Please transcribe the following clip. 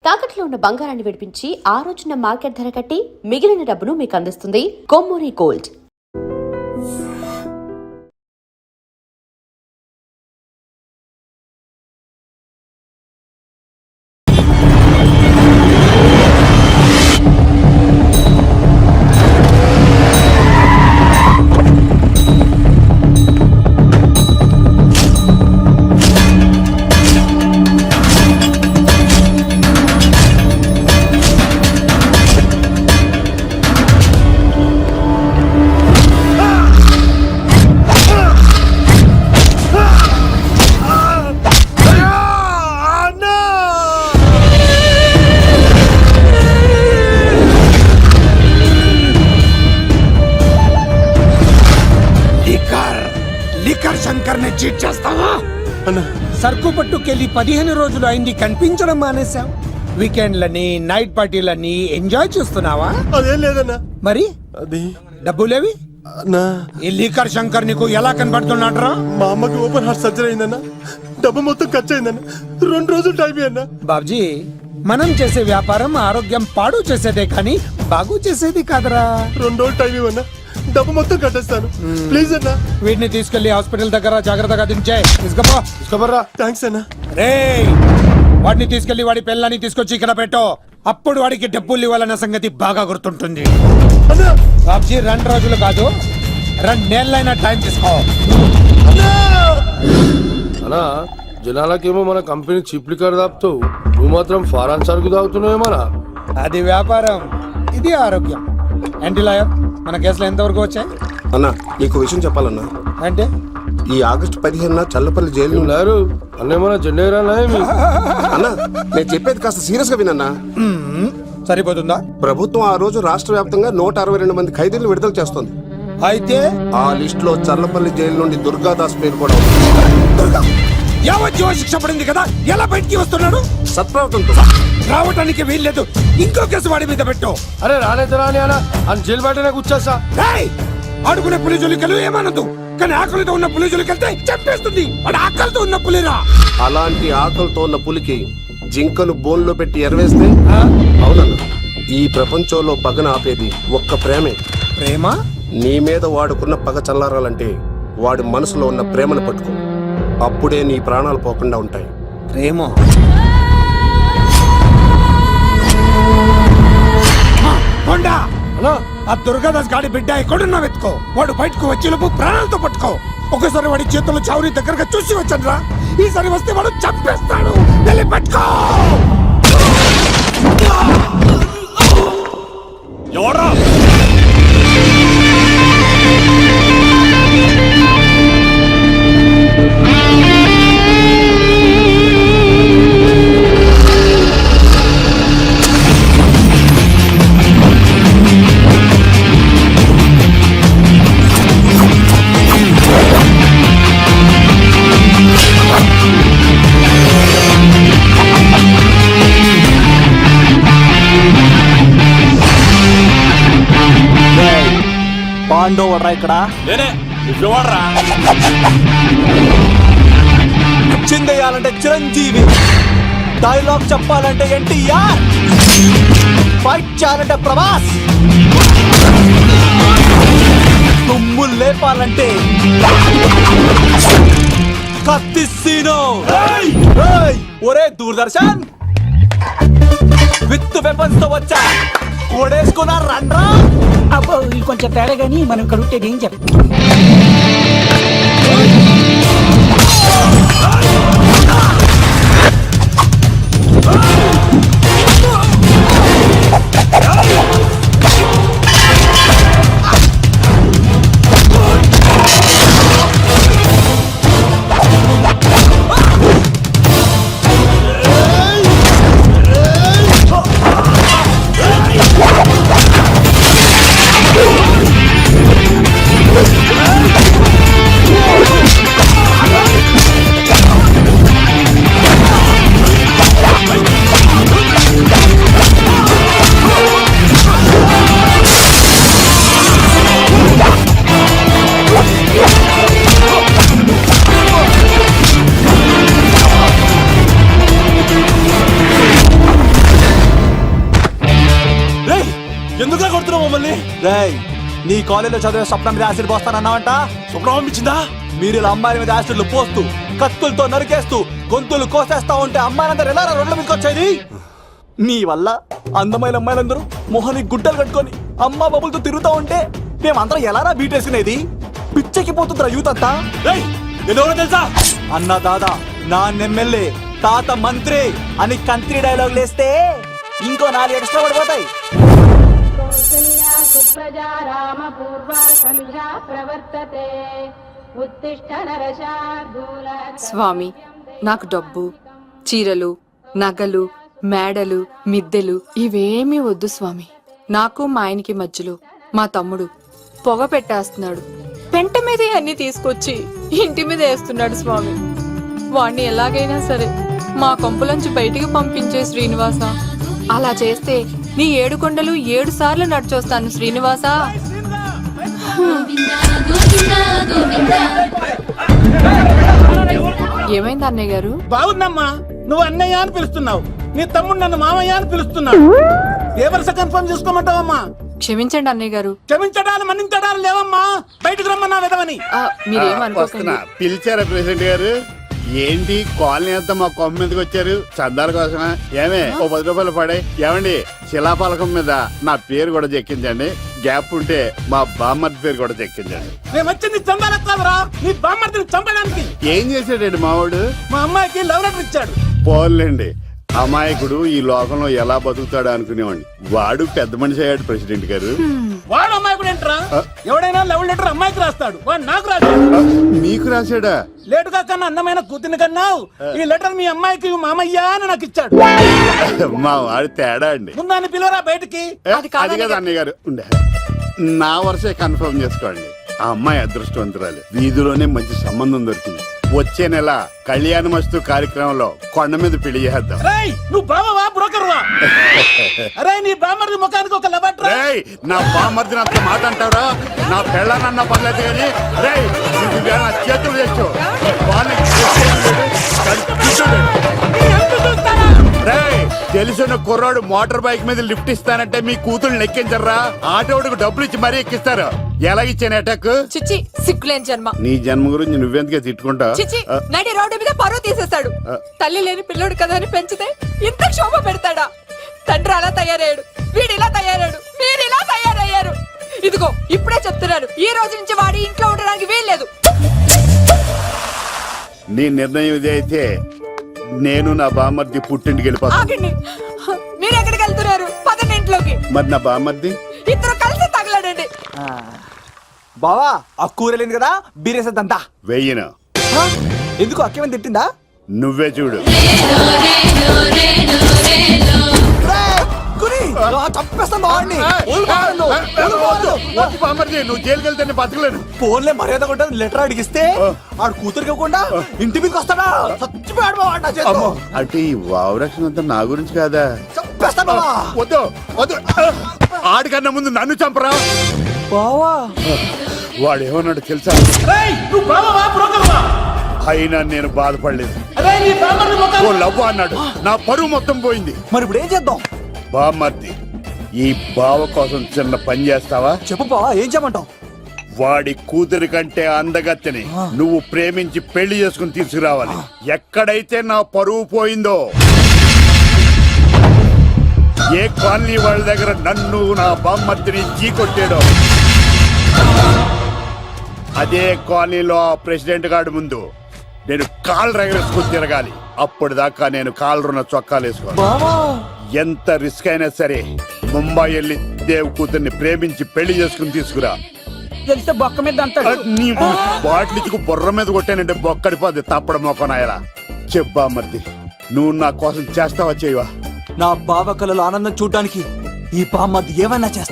తాకట్లో ఉన్న బంగారాన్ని విడిపించి ఆ రోజున మార్కెట్ ధర కట్టి మిగిలిన డబ్బును మీకు అందిస్తుంది కొమ్మూరి గోల్డ్. శంకర్ ని చీట్ చేస్తావా అన్నా? సరుకు పట్టుకెళ్ళి 15 రోజులు అయింది, కనిపించడం మానేశాం. వీకెండ్లని నైట్ పార్టీలని ఎంజాయ్ చేస్తున్నావా? అదేం లేదన్నా. మరి అది డబ్బులేవి? అన్నా, ఈ లీకర్ శంకర్ నీకు ఎలా కనబడుతున్నాడ్రా? మా అమ్మకి ఓపెన్ హార్ట్ సర్జరీ అయిందన్నా. డబ్బు మొత్తం ఖర్చు అయిందన్నా. 2 రోజులు టైం అన్నా. బాబ్జీ, మనం చేసే వ్యాపారం ఆరోగ్యం పాడు చేసేదే కానీ బాగు చేసేది కాదరా. 2 రోజులు టైం ఇవ్వన్నా, డబ్బు మొత్తం కట్టేస్తాను. ప్లీజ్ అన్నా. వీటిని తీసుకెళ్లి హాస్పిటల్ దగ్గర జాగ్రత్తగా దించే. తీసుకోబర్రా. థ్యాంక్స్ అన్నా. రేయ్, వాడిని తీసుకెళ్లి వాడి పిల్లని తీసుకొచ్చి ఇక్కడ పెట్టు. అప్పుడు వాడికి డబ్బులు ఇవ్వాలన్న సంగతి బాగా గుర్తుంటుంది. అన్నా, బాబ్జీ 2 రోజులు కాదు, 2 నెలలైనా టైం తీసుకో. అన్నా, జనాలకేమో మన కంపెనీ చీప్ లిక్కర్ తాపుతావు, నువ్వు మాత్రం ఫారెన్ సరుకు తాగుతున్నావేమన్నా? అది వ్యాపారం, ఇది ఆరోగ్యం. ఏంటి లాయర్, మన కేసులో ఎంతవరకు వచ్చాయి? అన్నా, నీకు విషయం చెప్పాలన్నా. అంటే ఈ ఆగస్టు 15న చల్లపల్లి జైలు లేరు అన్నేమన్నా జెండేరానా? అన్నా, నేను చెప్పేది కాస్త సీరియస్ గా వినన్నా. సరిపోతుందా? ప్రభుత్వం ఆ రోజు రాష్ట్ర వ్యాప్తంగా 162 మంది ఖైదీలను విడుదల చేస్తోంది. అయితే ఆ లిస్ట్ లో చల్లపల్లి జైలు నుండి దుర్గాదాస్ పేరు కూడా ఉంది. యావజ్జీవ శిక్ష పడింది కదా, ఎలా బయటికి వస్తున్నాడు? సత్ప్రవర్తనతో రావటానికి వీల్లేదు. ఇంకో కేసు వాడి మీద పెట్టు. అరే రానైతే రాని అన్న, అని జైలు బయటనే కూర్చోసా. రేయ్, ఆడుకునే పులిజులికలు ఏమనదు, కానీ ఆకలితో ఉన్న పులిజులికెళ్తే చంపేస్తుంది. వాడు ఆకలితో ఉన్న పులిరా. అలాంటి ఆకలితో ఉన్న పులికి జింకను బోన్లో పెట్టి ఎరవేస్తే అవునన్నా, ఈ ప్రపంచంలో పగన ఆపేది ఒక్క ప్రేమే. ప్రేమ? నీ మీద వాడుకున్న పగ చల్లారాలంటే వాడి మనసులో ఉన్న ప్రేమను పట్టుకో. అప్పుడే నీ ప్రాణాలు పోకుండా ఉంటాయి. ప్రేమ? కొండా, అన్నా, ఆ దుర్గాదాస్ గాడి బిడ్డ ఎక్కడున్నా వెతుకో. వాడు బయటకు వచ్చేలోపు ప్రాణాలతో పట్టుకో. ఒకసారి వాడి చేతుల్లో చౌరీ దగ్గరగా చూసి వచ్చాను రా. ఈసారి వస్తే వాడు చంపేస్తాడు. వెళ్ళి పట్టుకో. ఎవరా? పాండోవర్రా ఇక్కడ చిందేయాలంటే చిరంజీవి, డైలాగ్ చెప్పాలంటే ఎన్టీఆర్, ఫైట్ చేయాలంటే ప్రభాస్, తుమ్ములు లేపాలంటే కత్తిసీను. ఒరే దూరదర్శన్, విత్ వెపన్స్ తో వచ్చా, కోడేసుకున్నా రండ్రా. అబ్బో, ఇది కొంచెం తేడా కానీ మనం ఇక్కడ ఉంటే ఏం చెప్ప. ఎందుకు కొడుతున్నావు మమ్మల్ని? రేయ్, నీ కాలేజీలో చదివే స్వప్నం మీద యాసిడ్ పోస్తానన్నావంట. స్వప్నం పంపించిందా? మీరు ఇలా అమ్మాయిల మీద యాసిడ్లు పోస్తూ కత్తులతో నరికేస్తూ గొంతులు కోసేస్తా ఉంటే అమ్మాయిలందరూ ఎలా రోడ్ల మీదకి వచ్చేది? మీ వల్ల అందమైన అమ్మాయిలందరూ మొహానికి గుడ్డలు కట్టుకొని అమ్మా బాబులతో తిరుగుతా ఉంటే మేమందరం ఎలారా బీటేసినది? పిచ్చెక్కి పోతుందిరా యూత్ అంతా. తెలుసా? అన్న దాదా, నా ఎమ్మెల్యే, తాత మంత్రి అని కంత్రి డైలాగ్ లేస్తే ఇంకో 4 ఎక్స్ట్రా పడిపోతాయి. కౌసల్యా సుప్రజా రామ పూర్వా సంధ్యా ప్రవర్తతే ఉత్తిష్ట నరశార్దూల. స్వామి, నాకు డబ్బు, చీరలు, నగలు, మేడలు, మిద్దెలు ఇవేమీ వద్దు స్వామి. నాకు మా ఆయనకి మధ్యలో మా తమ్ముడు పొగ పెట్టేస్తున్నాడు. పెంట మీద అన్ని తీసుకొచ్చి ఇంటి మీద వేస్తున్నాడు స్వామి. వాణ్ణి ఎలాగైనా సరే మా కొంపులోంచి బయటికి పంపించే శ్రీనివాస. అలా చేస్తే నీ 7 కొండలు 7 సార్లు నడిచొస్తాను శ్రీనివాస. ఏమైంది అన్నయ్య గారు? బాగుందమ్మా, నువ్వు అన్నయ్య అని పిలుస్తున్నావు, నీ తమ్ముడు నన్ను మామయ్య అని పిలుస్తున్నాడు. ఏ వరుస కన్ఫర్మ్ చేసుకోమంటావమ్మా? క్షమించండి అన్నయ్య గారు. క్షమించడాలు మన్నించడాలు లేవమ్మా, బయటకు రమ్మన్నా విధవని. మీరేమనుకోకండి. పిలిచారా ప్రెసిడెంట్ గారు? ఏంటి కాలనీ అంతా మా కొమ్మ మీదకి వచ్చారు? చందాల కోసమా? ఏమే ఓ 10 రూపాయలు పడే. ఏమండి, శిలాపాలకం మీద నా పేరు కూడా చెక్కించండి. గ్యాప్ ఉంటే మా బామ్మర్ది పేరు కూడా చెక్కించండి. నేను వచ్చింది చందాలకు కాదురా, నీ బామ్మర్దిని చంపడానికి. ఏం చేశాడండి మావాడు? మా అమ్మాయికి లవ్ లెటర్ ఇచ్చాడు. పోన్లేండి, అమాయకుడు ఈ లోకంలో ఎలా బతుకుతాడు అనుకునేవాడిని. వాడు పెద్ద మనిషి అయ్యాడు ప్రెసిడెంట్ గారు. వాడు అమ్మాయికుడు ఏంట్రా? ఎవడైనా లవ్ లెటర్ అమ్మాయికి రాస్తాడు, వాడు నాకు రాశాడు. మీకు రాశాడా? లేటుగా కన్నా అందమైన కూతుని కన్నావు, ఈ లెటర్ మీ అమ్మాయికి మామయ్య అని నాకు ఇచ్చాడు. మా వాడు తేడా అండి. ముందాన్ని పిలవరా బయటికి. అది కదా అన్నయ్య గారు. ఉండే నా వరుసే కన్ఫర్మ్ చేసుకోండి. ఆ అమ్మాయి అదృష్టవంతురాలు. వీధిలోనే మంచి సంబంధం దొరికింది. వచ్చే నెల కళ్యాణ మస్తు కార్యక్రమంలో కొండ మీద పెళ్లి చేద్దాం. నువ్వు బావా బ్రోకర్వా? అరే, నీ బామ్మర్ది ముఖానికి ఒక లెటర్. నా బామ్మర్దిని అంత మాట అంటారా? నా పెళ్ళనన్నా పర్లేదు కానీ రేయ్, నా చేతులు తెచ్చు. తెలిసిన కుర్రాడు మోటార్ బైక్ మీద లిఫ్ట్ ఇస్తానంటే మీ కూతుళ్ళు ఎక్కించరా? ఆటోడికి డబ్బులు ఇచ్చి మరీ ఎక్కిస్తారు. ఎలాగిచ్చాను అటాక్? చిచ్చి, సిగ్గులేని జన్మ. నీ జన్మ గురించి నువ్వెందుకే తిట్టుకుంటా? చిచ్చి, నడి రోడ్డు మీద పరువు తీసేస్తాడు. తల్లి లేని పిల్లోడు కదా అని పెంచితే ఇంత క్షోభ పెడతాడా? తండ్రి అలా తయారయ్యాడు, వీడు ఇలా తయారయ్యాడు, మీరు ఇలా తయారయ్యారు. ఇదిగో ఇప్పుడే చెప్తున్నాను, ఈ రోజు నుంచి వాడి ఇంట్లో ఉండడానికి వీల్లేదు. నీ నిర్ణయం ఇదే అయితే నేను నా బామ్మర్ది పుట్టింటికి వెళ్ళిపోతాను. ఆగండి, మీరు ఎక్కడికి వెళ్తున్నారు? పదండి ఇంట్లోకి. మరి నా బామ్మర్ది? ఇద్దరు కలిసి తగలడండి. బావా, ఆ కూరలేదు కదా, బీరేసేద్దంతా. వెయ్యను. ఎందుకు అక్కేమని తిట్టిందా? నువ్వే చూడు. నువ్వు జైలుకి వెళ్తే బతకలేను. ఫోన్లే మర్యాద కొట్టా లెటర్ అడిగిస్తే ఆడు కూతురికి ఇవ్వకుండా ఇంటి మీదకి వస్తాడా? చచ్చిపోయాడు బావా నా చేతిలో. అంటే ఈ వావరక్షణ అంతా నా గురించి కాదా? చంపేస్తాను బావా. వద్దు వద్దు, ఆడికన్నా ముందు నన్ను చంపరా బావా. వాడేమన్నాడు తెలుసా? నువ్వు బావా బ్రోకర్వా? అయినా నేను బాధపడలేదు. అరే, నీ బామ్మర్ది ఓ లవ్వ అన్నాడు, నా పరువు మొత్తం పోయింది. మరి ఇప్పుడు ఏం చేద్దాం? బామ్మర్ది, ఈ బావ కోసం చిన్న పని చేస్తావా? చెప్పు బావా, ఏం చేయమంటావు? వాడి కూతురి కంటే అందగత్తెని నువ్వు ప్రేమించి పెళ్లి చేసుకుని తీసుకురావాలి. ఎక్కడైతే నా పరువు పోయిందో, ఏ కాలనీ వాళ్ళ దగ్గర నన్ను నా బామ్మర్దిని చీకొట్టాడో, అదే కాలనీలో ఆ ప్రెసిడెంట్ గారి ముందు నేను కాళ్ళు రగరేసుకుని తిరగాలి. అప్పుడు దాకా నేను కాళ్ళున్న చొక్కాలు వేసుకోవాలి. ఎంత రిస్క్ అయినా సరే ముంబై వెళ్ళి దేవ్ కూతుర్ని ప్రేమించి పెళ్లి చేసుకుని తీసుకురా. తెలిస్తే బొక్క మీద అంటాడు. నీ బాటిలిచ్చుకు బుర్ర మీద కొట్టానంటే బొక్కడిపోద్ది తప్పడం మొక్కనాయలా. చెప్పా మర్ది, నువ్వు నా కోసం చేస్తావా చేయవా? నా బావ కళలో ఆనందం చూడడానికి ఈ బామ్మది ఏమైనా చేస్తా.